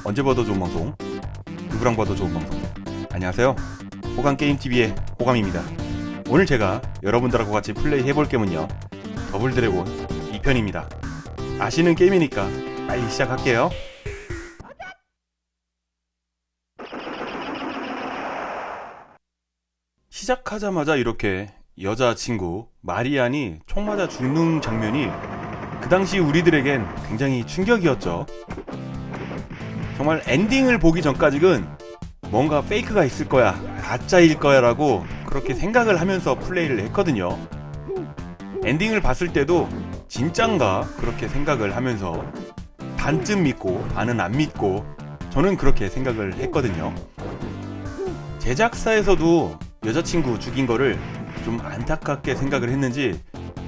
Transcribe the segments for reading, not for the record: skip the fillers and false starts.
언제 봐도 좋은 방송, 누구랑 봐도 좋은 방송. 안녕하세요, 호감게임TV의 호감입니다. 오늘 제가 여러분들하고 같이 플레이해볼 게임은요, 더블드래곤 2편입니다 아시는 게임이니까 빨리 시작할게요. 시작하자마자 이렇게 여자친구 마리안이 총 맞아 죽는 장면이 그 당시 우리들에겐 굉장히 충격이었죠. 정말 엔딩을 보기 전까지는 뭔가 페이크가 있을 거야, 가짜일 거야 라고 그렇게 생각을 하면서 플레이를 했거든요. 엔딩을 봤을 때도 진짠가 그렇게 생각을 하면서 반쯤 믿고 반은 안 믿고 저는 그렇게 생각을 했거든요. 제작사에서도 여자친구 죽인 거를 좀 안타깝게 생각을 했는지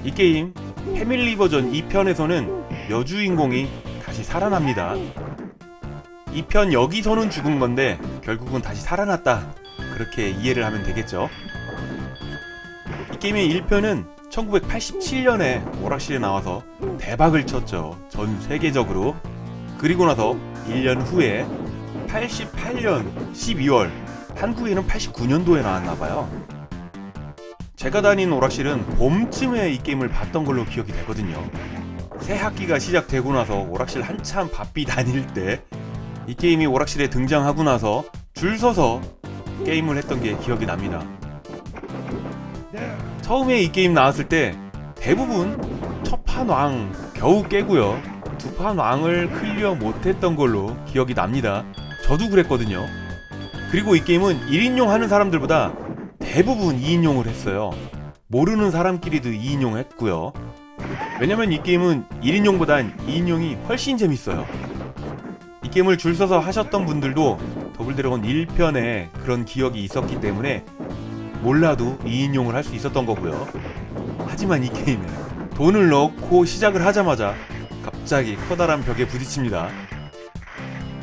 이 게임 패밀리 버전 2편에서는 여주인공이 다시 살아납니다. 2편 여기서는 죽은 건데 결국은 다시 살아났다, 그렇게 이해를 하면 되겠죠. 이 게임의 1편은 1987년에 오락실에 나와서 대박을 쳤죠, 전 세계적으로. 그리고 나서 1년 후에 88년 12월 한국에는 89년도에 나왔나봐요. 제가 다닌 오락실은 봄쯤에 이 게임을 봤던 걸로 기억이 되거든요. 새 학기가 시작되고 나서 오락실 한참 바삐 다닐 때 이 게임이 오락실에 등장하고 나서 줄 서서 게임을 했던 게 기억이 납니다. 처음에 이 게임 나왔을 때 대부분 첫 판 왕 겨우 깨고요, 두 판 왕을 클리어 못했던 걸로 기억이 납니다. 저도 그랬거든요. 그리고 이 게임은 1인용 하는 사람들보다 대부분 2인용을 했어요. 모르는 사람끼리도 2인용 했고요. 왜냐면 이 게임은 1인용보단 2인용이 훨씬 재밌어요. 이 게임을 줄 서서 하셨던 분들도 더블드래곤 1편에 그런 기억이 있었기 때문에 몰라도 2인용을 할 수 있었던 거고요. 하지만 이 게임에 돈을 넣고 시작을 하자마자 갑자기 커다란 벽에 부딪힙니다.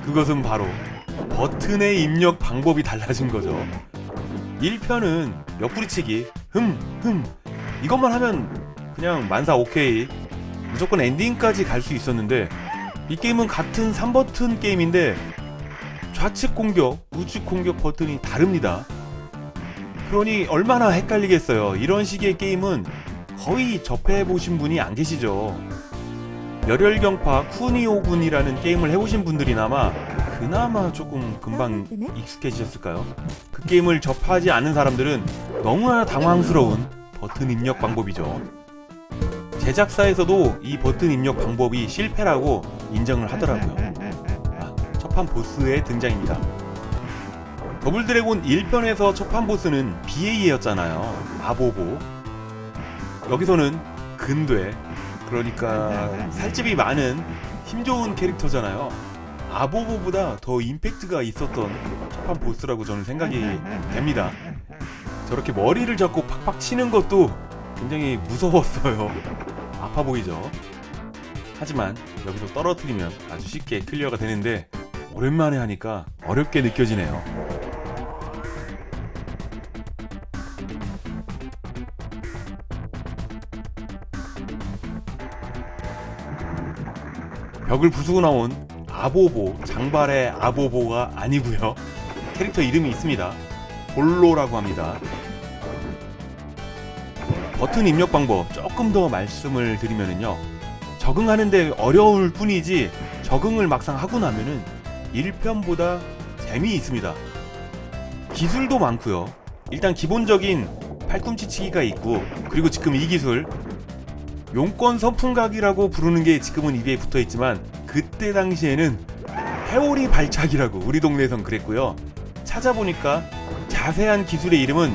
그것은 바로 버튼의 입력 방법이 달라진 거죠. 1편은 옆구리치기, 이것만 하면 그냥 만사 오케이, 무조건 엔딩까지 갈 수 있었는데 이 게임은 같은 3버튼 게임인데 좌측 공격, 우측 공격 버튼이 다릅니다. 그러니 얼마나 헷갈리겠어요. 이런 식의 게임은 거의 접해보신 분이 안 계시죠. 열혈경파 쿠니오군이라는 게임을 해보신 분들이나마 그나마 조금 금방 익숙해지셨을까요? 그 게임을 접하지 않은 사람들은 너무나 당황스러운 버튼 입력 방법이죠. 제작사에서도 이 버튼 입력 방법이 실패라고 인정을 하더라고요. 첫판 보스의 등장입니다. 더블드래곤 1편에서 첫판 보스는 BA였잖아요. 아보보. 여기서는 근돼, 그러니까 살집이 많은 힘 좋은 캐릭터잖아요. 아보보보다 더 임팩트가 있었던 첫판 보스라고 저는 생각이 됩니다. 저렇게 머리를 잡고 팍팍 치는 것도 굉장히 무서웠어요. 아파 보이죠? 하지만 여기서 떨어뜨리면 아주 쉽게 클리어가 되는데 오랜만에 하니까 어렵게 느껴지네요. 벽을 부수고 나온 아보보, 장발의 아보보가 아니고요, 캐릭터 이름이 있습니다. 볼로라고 합니다. 버튼 입력 방법 조금 더 말씀을 드리면은요, 적응하는데 어려울 뿐이지 적응을 막상 하고 나면은 1편보다 재미있습니다. 기술도 많고요. 일단 기본적인 팔꿈치치기가 있고, 그리고 지금 이 기술 용권 선풍각이라고 부르는 게 지금은 입에 붙어있지만 그때 당시에는 회오리 발차기라고 우리 동네에선 그랬고요. 찾아보니까 자세한 기술의 이름은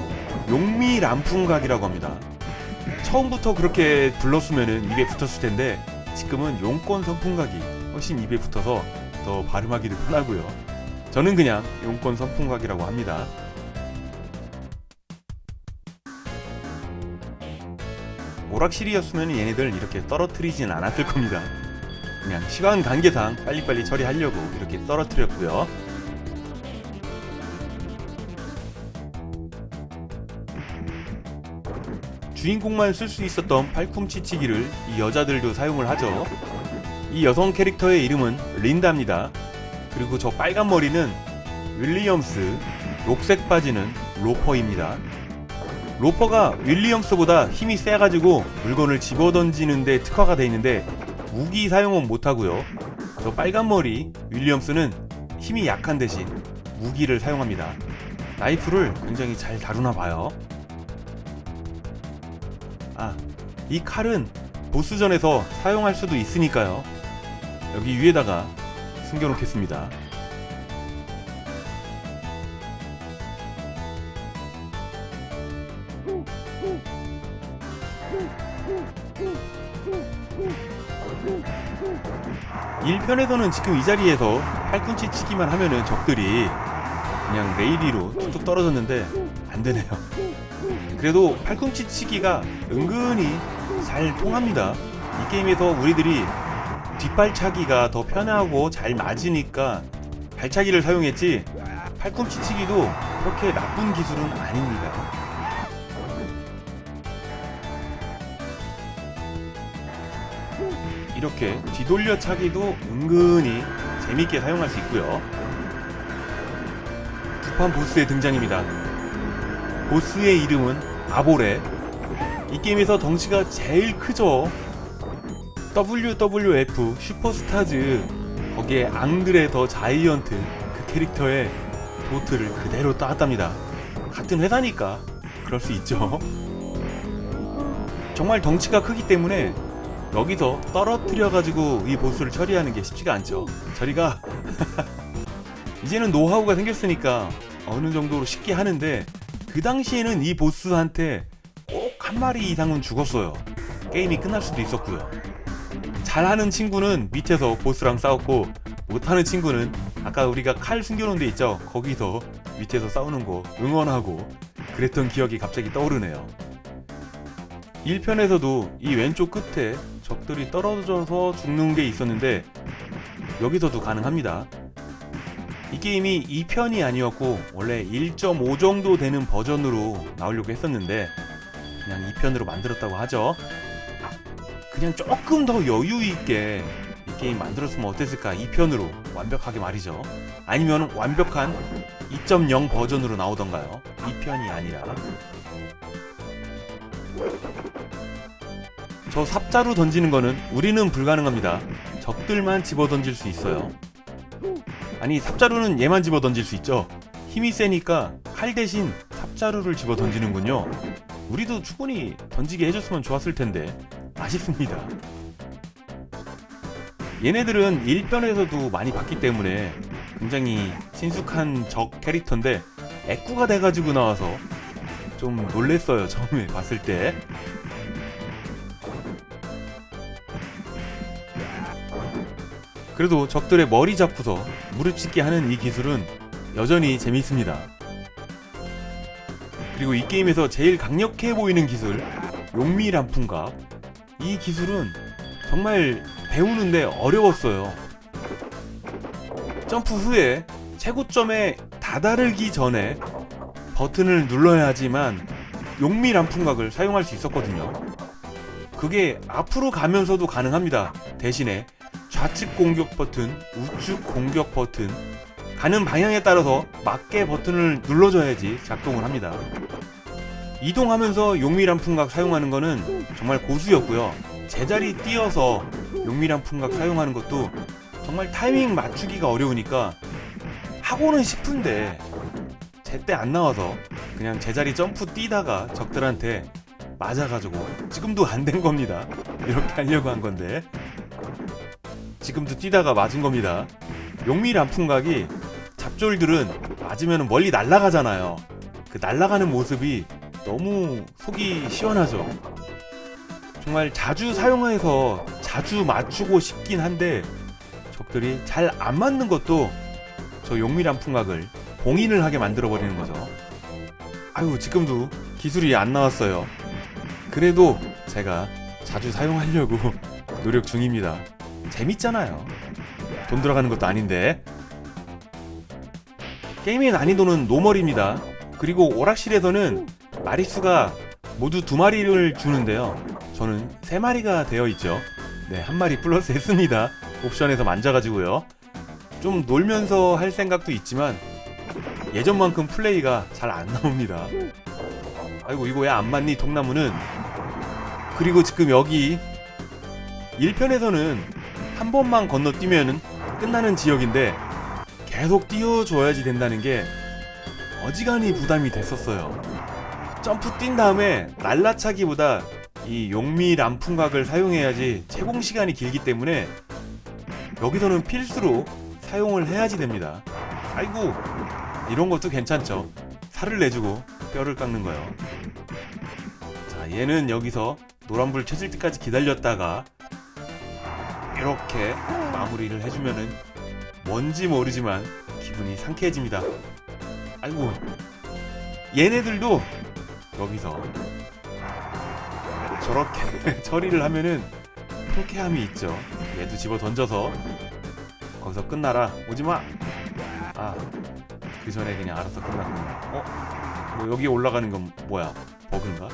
용미 람풍각이라고 합니다. 처음부터 그렇게 불렀으면 입에 붙었을 텐데 지금은 용권 선풍각이 훨씬 입에 붙어서 더 발음하기도 편하고요. 저는 그냥 용권 선풍각이라고 합니다. 오락실이었으면 얘네들 이렇게 떨어뜨리진 않았을 겁니다. 그냥 시간 관계상 빨리빨리 처리하려고 이렇게 떨어뜨렸고요. 주인공만 쓸 수 있었던 팔꿈치치기를 이 여자들도 사용을 하죠. 이 여성 캐릭터의 이름은 린다입니다. 그리고 저 빨간 머리는 윌리엄스, 녹색 바지는 로퍼입니다. 로퍼가 윌리엄스보다 힘이 세가지고 물건을 집어던지는데 특화가 돼 있는데 무기 사용은 못하고요. 저 빨간 머리 윌리엄스는 힘이 약한 대신 무기를 사용합니다. 나이프를 굉장히 잘 다루나 봐요. 이 칼은 보스전에서 사용할 수도 있으니까요. 여기 위에다가 숨겨놓겠습니다. (1편에서는) 지금 이 자리에서 팔꿈치 치기만 하면은 적들이 그냥 레일 위로 툭툭 떨어졌는데 안되네요. 그래도 팔꿈치 치기가 은근히 잘 통합니다. 이 게임에서 우리들이 뒷발차기가 더 편하고 잘 맞으니까 발차기를 사용했지, 팔꿈치 치기도 그렇게 나쁜 기술은 아닙니다. 이렇게 뒤돌려 차기도 은근히 재밌게 사용할 수 있고요. 두판 보스의 등장입니다. 보스의 이름은 아보레. 이 게임에서 덩치가 제일 크죠. WWF 슈퍼스타즈, 거기에 앙드레 더 자이언트, 그 캐릭터의 도트를 그대로 따왔답니다. 같은 회사니까 그럴 수 있죠. 정말 덩치가 크기 때문에 여기서 떨어뜨려가지고 이 보스를 처리하는 게 쉽지가 않죠. 저리가 이제는 노하우가 생겼으니까 어느 정도로 쉽게 하는데, 그 당시에는 이 보스한테 꼭 한 마리 이상은 죽었어요. 게임이 끝날 수도 있었고요. 잘하는 친구는 밑에서 보스랑 싸웠고, 못하는 친구는 아까 우리가 칼 숨겨놓은 데 있죠? 거기서 밑에서 싸우는 거 응원하고 그랬던 기억이 갑자기 떠오르네요. 1편에서도 이 왼쪽 끝에 적들이 떨어져서 죽는 게 있었는데 여기서도 가능합니다. 이 게임이 2편이 아니었고 원래 1.5 정도 되는 버전으로 나오려고 했었는데 그냥 2편으로 만들었다고 하죠. 그냥 조금 더 여유 있게 이 게임 만들었으면 어땠을까, 2편으로 완벽하게 말이죠. 아니면 완벽한 2.0 버전으로 나오던가요. 2편이 아니라. 저 삽자루 던지는 거는 우리는 불가능합니다. 적들만 집어 던질 수 있어요. 아니, 삽자루는 얘만 집어 던질 수 있죠. 힘이 세니까 칼 대신 삽자루를 집어 던지는군요. 우리도 충분히 던지게 해줬으면 좋았을 텐데 아쉽습니다. 얘네들은 1편에서도 많이 봤기 때문에 굉장히 친숙한 적 캐릭터인데 애꾸가 돼가지고 나와서 좀 놀랬어요, 처음에 봤을 때. 그래도 적들의 머리 잡고서 무릎 찢게 하는 이 기술은 여전히 재밌습니다. 그리고 이 게임에서 제일 강력해 보이는 기술, 용미란풍각. 이 기술은 정말 배우는데 어려웠어요. 점프 후에 최고점에 다다르기 전에 버튼을 눌러야지만 용미란풍각을 사용할 수 있었거든요. 그게 앞으로 가면서도 가능합니다. 대신에 좌측 공격 버튼, 우측 공격 버튼, 가는 방향에 따라서 맞게 버튼을 눌러줘야지 작동을 합니다. 이동하면서 용미란풍각 사용하는 거는 정말 고수였고요. 제자리 뛰어서 용미란풍각 사용하는 것도 정말 타이밍 맞추기가 어려우니까 하고는 싶은데 제때 안 나와서 그냥 제자리 점프 뛰다가 적들한테 맞아가지고 지금도 안 된 겁니다. 이렇게 하려고 한 건데 지금도 뛰다가 맞은 겁니다. 용미란풍각이 잡졸들은 맞으면 멀리 날아가잖아요. 그 날아가는 모습이 너무 속이 시원하죠. 정말 자주 사용해서 자주 맞추고 싶긴 한데 적들이 잘 안 맞는 것도 저 용미란풍각을 봉인을 하게 만들어버리는 거죠. 아유, 지금도 기술이 안 나왔어요. 그래도 제가 자주 사용하려고 노력 중입니다. 재밌잖아요. 돈 들어가는 것도 아닌데. 게임의 난이도는 노멀입니다. 그리고 오락실에서는 마리수가 모두 2마리를 주는데요. 저는 3마리가 되어 있죠. 네, 1마리 플러스 했습니다. 옵션에서 만져가지고요. 좀 놀면서 할 생각도 있지만 예전만큼 플레이가 잘 안 나옵니다. 아이고 이거 왜 안 맞니 통나무는. 그리고 지금 여기 1편에서는 한 번만 건너뛰면 끝나는 지역인데 계속 뛰어줘야지 된다는 게 어지간히 부담이 됐었어요. 점프 뛴 다음에 날라차기보다 이 용미 람풍각을 사용해야지 채공 시간이 길기 때문에 여기서는 필수로 사용을 해야지 됩니다. 아이고 이런 것도 괜찮죠. 살을 내주고 뼈를 깎는 거요. 자 얘는 여기서 노란불 켜질 때까지 기다렸다가 이렇게 마무리를 해주면은 뭔지 모르지만 기분이 상쾌해집니다. 아이고 얘네들도 여기서 저렇게 처리를 하면은 통쾌함이 있죠. 얘도 집어 던져서 거기서 끝나라 오지마. 아 그 전에 그냥 알아서 끝났구나. 뭐 여기 올라가는 건 뭐야, 버그인가?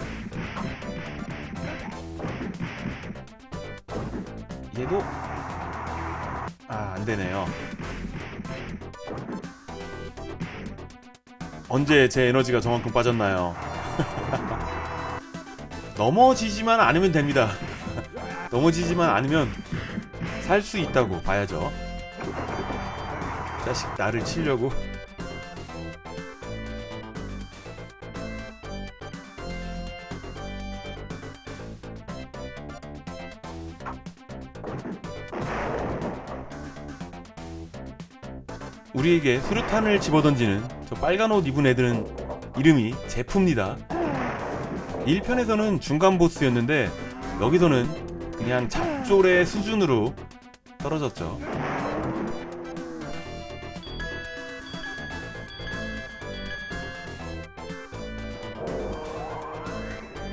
얘도 안되네요. 언제 제 에너지가 저만큼 빠졌나요? 넘어지지만 않으면 됩니다. 넘어지지만 않으면 살 수 있다고 봐야죠. 자식 나를 치려고. 우리에게 수류탄을 집어던지는 저 빨간 옷 입은 애들은 이름이 제프입니다. 1편에서는 중간 보스였는데 여기서는 그냥 잡졸의 수준으로 떨어졌죠.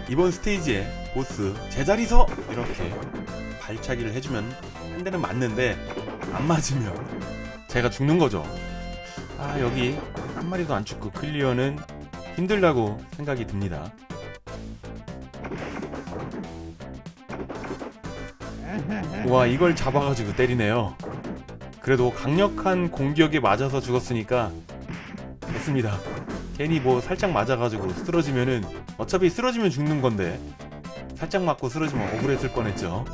이번 스테이지의 보스 제자리서 이렇게 발차기를 해주면 한 대는 맞는데 안 맞으면 제가 죽는 거죠. 여기 한 마리도 안 죽고 클리어는 힘들다고 생각이 듭니다. 와 이걸 잡아가지고 때리네요. 그래도 강력한 공격에 맞아서 죽었으니까 됐습니다. 괜히 뭐 살짝 맞아가지고 쓰러지면은 어차피 쓰러지면 죽는 건데 살짝 맞고 쓰러지면 억울했을 뻔했죠.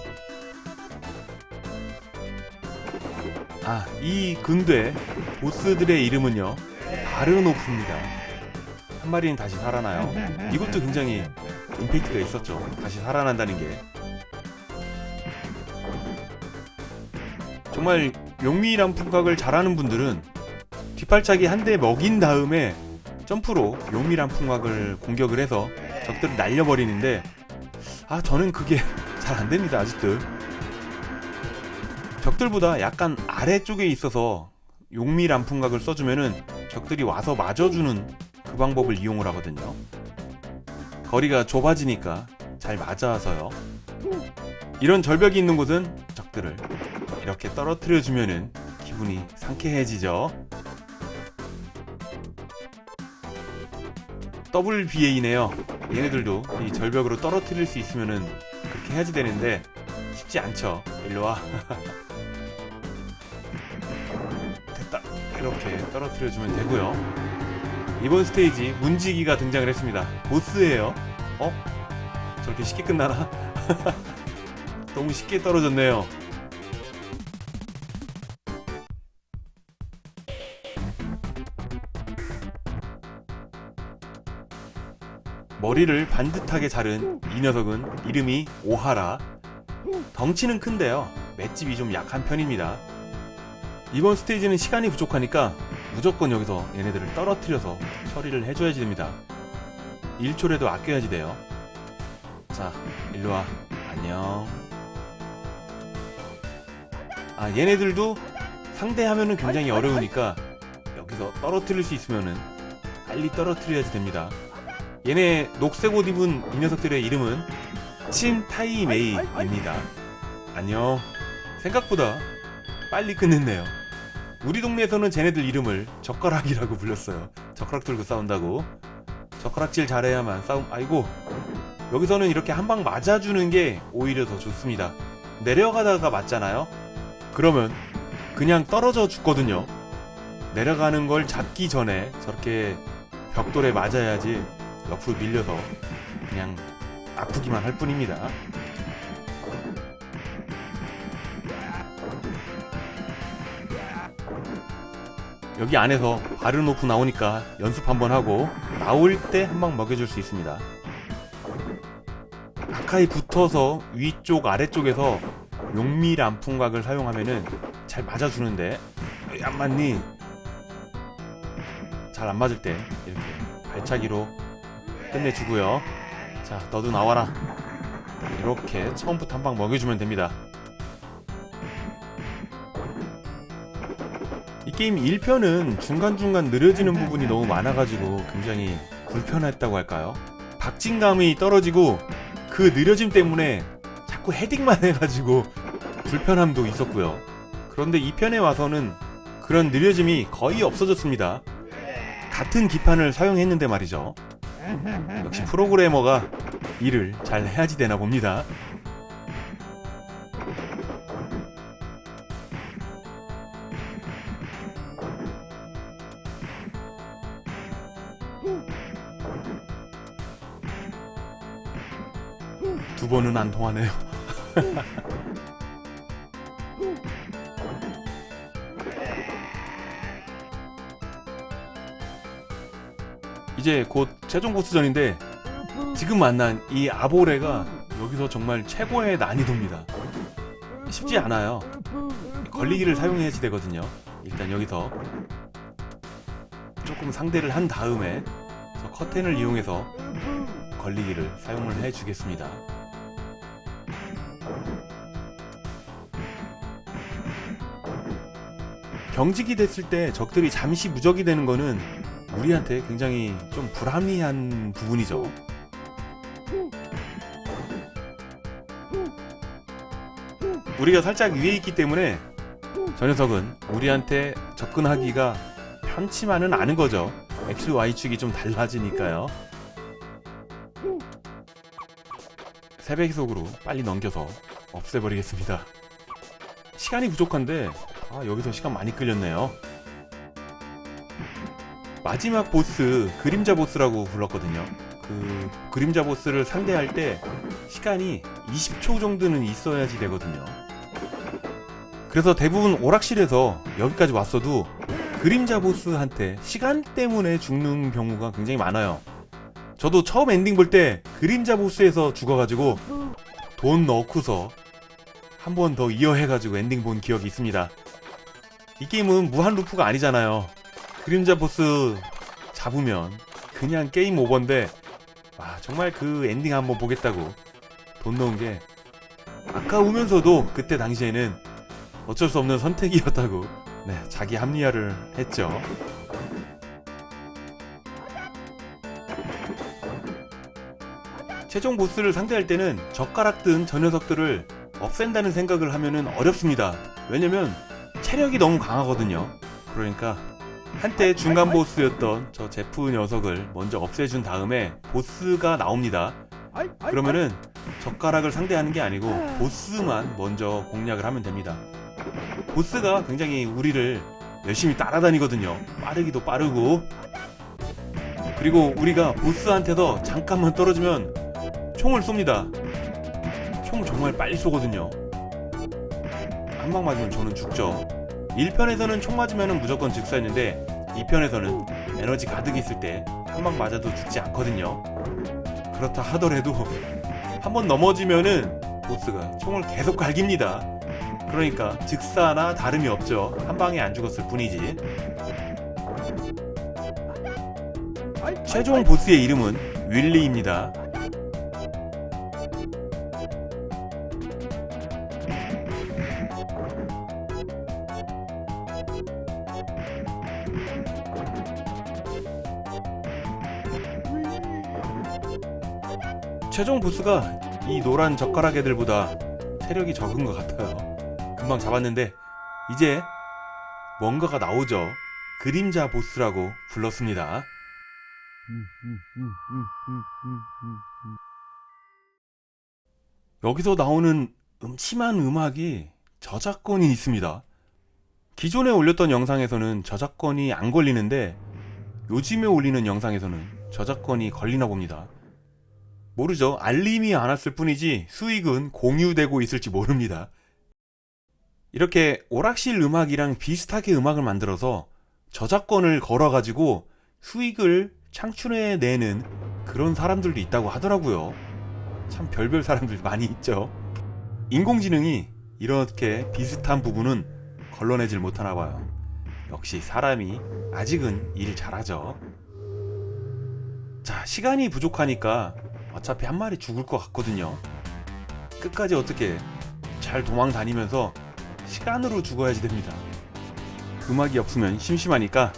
이 근대 보스들의 이름은요 바르노프입니다. 한 마리는 다시 살아나요. 이것도 굉장히 임팩트가 있었죠. 다시 살아난다는 게. 정말 용미란 풍각을 잘하는 분들은 뒷발차기 한 대 먹인 다음에 점프로 용미란 풍각을 공격을 해서 적들을 날려버리는데 저는 그게 잘 안됩니다. 아직도 적들보다 약간 아래쪽에 있어서 용미 람풍각을 써주면은 적들이 와서 맞아주는 그 방법을 이용을 하거든요. 거리가 좁아지니까 잘 맞아서요. 이런 절벽이 있는 곳은 적들을 이렇게 떨어뜨려주면은 기분이 상쾌해지죠. 더블 BA네요. 얘네들도 이 절벽으로 떨어뜨릴 수 있으면은 그렇게 해야지 되는데 쉽지 않죠. 일로와. 됐다. 이렇게 떨어뜨려주면 되고요. 이번 스테이지 문지기가 등장을 했습니다. 보스예요. 저렇게 쉽게 끝나나? 너무 쉽게 떨어졌네요. 머리를 반듯하게 자른 이 녀석은 이름이 오하라. 덩치는 큰데요, 맷집이 좀 약한 편입니다. 이번 스테이지는 시간이 부족하니까 무조건 여기서 얘네들을 떨어뜨려서 처리를 해줘야지 됩니다. 1초라도 아껴야지 돼요. 자, 일로와. 안녕. 얘네들도 상대하면은 굉장히 어려우니까 여기서 떨어뜨릴 수 있으면은 빨리 떨어뜨려야지 됩니다. 얘네 녹색 옷 입은 이 녀석들의 이름은 침타이메이입니다. 안녕. 생각보다 빨리 끝냈네요. 우리 동네에서는 쟤네들 이름을 젓가락이라고 불렀어요. 젓가락 들고 싸운다고. 젓가락질 잘해야만 싸움. 아이고, 여기서는 이렇게 한 방 맞아주는 게 오히려 더 좋습니다. 내려가다가 맞잖아요. 그러면 그냥 떨어져 죽거든요. 내려가는 걸 잡기 전에 저렇게 벽돌에 맞아야지 옆으로 밀려서 그냥 아프기만 할 뿐입니다. 여기 안에서 바르노프 나오니까 연습 한번 하고 나올 때 한 방 먹여줄 수 있습니다. 가까이 붙어서 위쪽 아래쪽에서 용밀 안풍각을 사용하면은 잘 맞아주는데 안 맞니? 잘 안 맞을 때 이렇게 발차기로 끝내주고요. 자, 너도 나와라. 이렇게 처음부터 한 방 먹여주면 됩니다. 이 게임 1편은 중간중간 느려지는 부분이 너무 많아가지고 굉장히 불편했다고 할까요? 박진감이 떨어지고 그 느려짐 때문에 자꾸 헤딩만 해가지고 불편함도 있었고요. 그런데 2편에 와서는 그런 느려짐이 거의 없어졌습니다. 같은 기판을 사용했는데 말이죠. 역시 프로그래머가 일을 잘 해야지 되나 봅니다. 두 번은 안 통하네요. 이제 곧 최종 보스전인데 지금 만난 이 아보레가 여기서 정말 최고의 난이도입니다. 쉽지 않아요. 걸리기를 사용해야지 되거든요. 일단 여기서 조금 상대를 한 다음에 저 커튼을 이용해서 걸리기를 사용을 해주겠습니다. 경직이 됐을 때 적들이 잠시 무적이 되는 거는 우리한테 굉장히 좀 불합리한 부분이죠. 우리가 살짝 위에 있기 때문에 저 녀석은 우리한테 접근하기가 편치만은 않은 거죠. X, Y축이 좀 달라지니까요. 세배속으로 빨리 넘겨서 없애버리겠습니다. 시간이 부족한데 여기서 시간 많이 끌렸네요. 마지막 보스, 그림자 보스라고 불렀거든요. 그 그림자 보스를 상대할 때 시간이 20초 정도는 있어야지 되거든요. 그래서 대부분 오락실에서 여기까지 왔어도 그림자 보스한테 시간 때문에 죽는 경우가 굉장히 많아요. 저도 처음 엔딩 볼 때 그림자 보스에서 죽어가지고 돈 넣고서 한 번 더 이어해가지고 엔딩 본 기억이 있습니다. 이 게임은 무한 루프가 아니잖아요. 그림자 보스 잡으면 그냥 게임 오버인데 정말 그 엔딩 한번 보겠다고 돈 넣은 게 아까우면서도 그때 당시에는 어쩔 수 없는 선택이었다고 자기 합리화를 했죠. 최종 보스를 상대할 때는 젓가락 든 저 녀석들을 없앤다는 생각을 하면은 어렵습니다. 왜냐면 체력이 너무 강하거든요. 그러니까 한때 중간 보스였던 저 제프 녀석을 먼저 없애준 다음에 보스가 나옵니다. 그러면은 젓가락을 상대하는 게 아니고 보스만 먼저 공략을 하면 됩니다. 보스가 굉장히 우리를 열심히 따라다니거든요. 빠르기도 빠르고. 그리고 우리가 보스한테서 잠깐만 떨어지면 총을 쏩니다. 총 정말 빨리 쏘거든요. 한 방 맞으면 저는 죽죠. 1편에서는 총 맞으면 무조건 즉사했는데 2편에서는 에너지 가득 있을 때 한 방 맞아도 죽지 않거든요. 그렇다 하더라도 한 번 넘어지면은 보스가 총을 계속 갈깁니다. 그러니까 즉사나 다름이 없죠. 한 방에 안 죽었을 뿐이지. 최종 보스의 이름은 윌리입니다. 최종 보스가 이 노란 젓가락 애들보다 체력이 적은 것 같아요. 금방 잡았는데 이제 뭔가가 나오죠. 그림자 보스라고 불렀습니다. 여기서 나오는 음침한 음악이 저작권이 있습니다. 기존에 올렸던 영상에서는 저작권이 안 걸리는데 요즘에 올리는 영상에서는 저작권이 걸리나 봅니다. 모르죠. 알림이 안 왔을 뿐이지 수익은 공유되고 있을지 모릅니다. 이렇게 오락실 음악이랑 비슷하게 음악을 만들어서 저작권을 걸어가지고 수익을 창출해내는 그런 사람들도 있다고 하더라고요. 참 별별 사람들 많이 있죠. 인공지능이 이렇게 비슷한 부분은 걸러내질 못하나 봐요. 역시 사람이 아직은 일 잘하죠. 자, 시간이 부족하니까 어차피 한 마리 죽을 것 같거든요. 끝까지 어떻게 잘 도망 다니면서 시간으로 죽어야지 됩니다. 음악이 없으면 심심하니까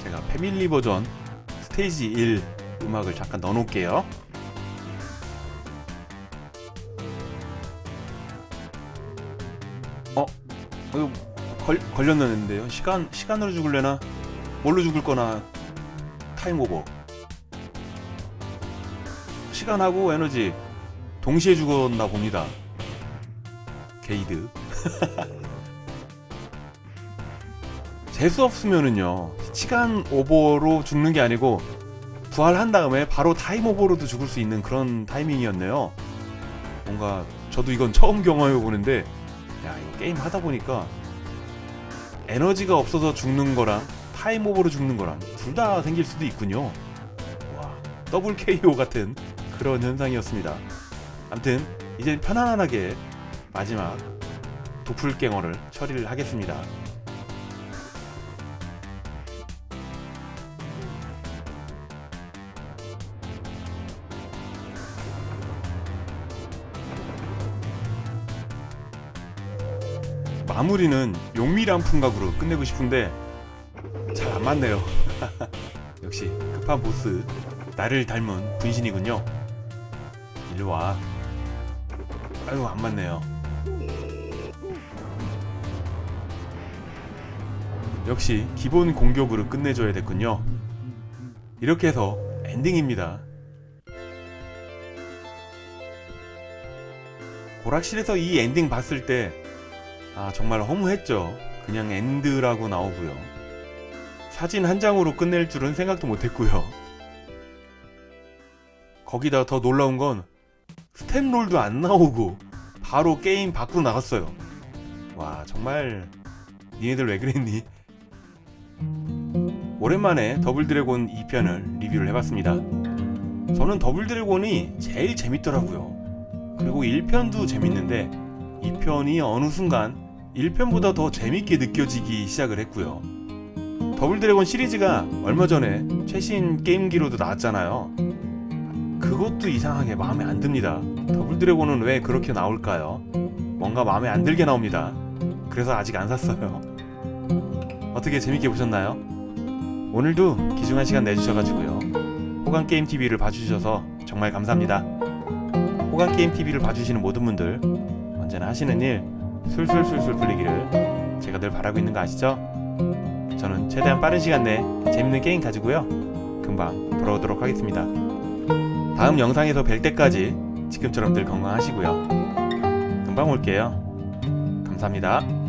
제가 패밀리 버전 스테이지 1 음악을 잠깐 넣어놓을게요. 이거 걸렸는데요. 시간으로 죽을래나? 뭘로 죽을 거나? 타임 오버. 시간하고 에너지 동시에 죽었나 봅니다. 게이드. 재수 없으면은요, 시간 오버로 죽는 게 아니고 부활한 다음에 바로 타임 오버로도 죽을 수 있는 그런 타이밍이었네요. 뭔가 저도 이건 처음 경험해 보는데, 야, 이거 게임 하다 보니까 에너지가 없어서 죽는 거랑 타임 오버로 죽는 거랑 둘 다 생길 수도 있군요. 와, 더블 KO 같은 그런 현상이었습니다. 아무튼 이제 편안하게 마지막 도플갱어를 처리를 하겠습니다. 마무리는 용미란 풍각으로 끝내고 싶은데 잘 안 맞네요. 역시 급한 보스, 나를 닮은 분신이군요. 일로와. 아유, 안 맞네요. 역시 기본 공격으로 끝내줘야 됐군요. 이렇게 해서 엔딩입니다. 오락실에서 이 엔딩 봤을 때 정말 허무했죠. 그냥 엔드라고 나오고요. 사진 한 장으로 끝낼 줄은 생각도 못했고요. 거기다 더 놀라운 건 스텝롤도 안 나오고 바로 게임 밖으로 나갔어요. 와, 정말 니네들 왜 그랬니? 오랜만에 더블드래곤 2편을 리뷰를 해봤습니다. 저는 더블드래곤이 제일 재밌더라고요. 그리고 1편도 재밌는데 2편이 어느 순간 1편보다 더 재밌게 느껴지기 시작을 했고요. 더블드래곤 시리즈가 얼마 전에 최신 게임기로도 나왔잖아요. 그것도 이상하게 마음에 안 듭니다. 더블드래곤은 왜 그렇게 나올까요? 뭔가 마음에 안 들게 나옵니다. 그래서 아직 안 샀어요. 어떻게 재밌게 보셨나요? 오늘도 귀중한 시간 내주셔가지고요. 호감게임TV를 봐주셔서 정말 감사합니다. 호감게임TV를 봐주시는 모든 분들 언제나 하시는 일 술술술술 풀리기를 제가 늘 바라고 있는 거 아시죠? 저는 최대한 빠른 시간 내에 재밌는 게임 가지고요, 금방 돌아오도록 하겠습니다. 다음 영상에서 뵐 때까지 지금처럼 늘 건강하시고요. 금방 올게요. 감사합니다.